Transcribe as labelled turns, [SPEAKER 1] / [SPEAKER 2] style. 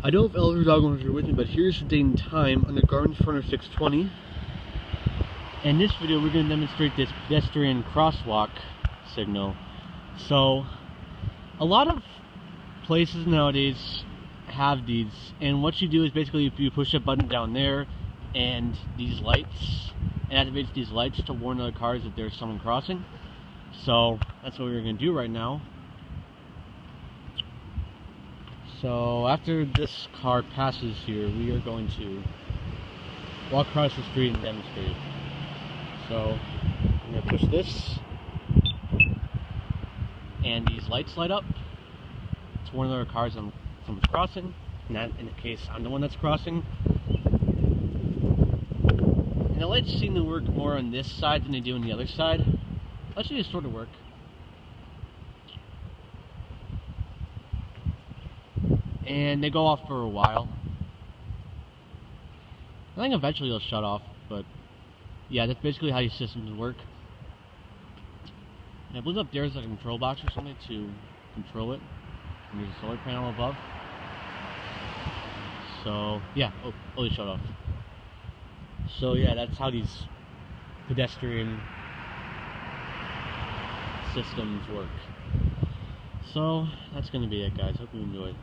[SPEAKER 1] I don't know if Elder Dog owners are with me, but here's the date and time on the Garden Fronter 620. In this video, we're going to demonstrate this pedestrian crosswalk signal. So, a lot of places nowadays have these, and what you do is basically you push a button down there, and these lights, it activates these lights to warn other cars that there's someone crossing. So, that's what we're going to do right now. So after this car passes here, we are going to walk across the street and demonstrate. So I'm going to push this, and these lights light up. It's one of the cars someone's crossing, and that in the case I'm the one that's crossing. And the lights seem to work more on this side than they do on the other side. Actually, they sort of work. And they go off for a while. I think eventually they'll shut off, but yeah, that's basically how these systems work. And I believe up there's a control box or something to control it. And there's a solar panel above. So yeah, oh, they shut off. So yeah, that's how these pedestrian systems work. So that's gonna be it, guys. Hope you enjoyed.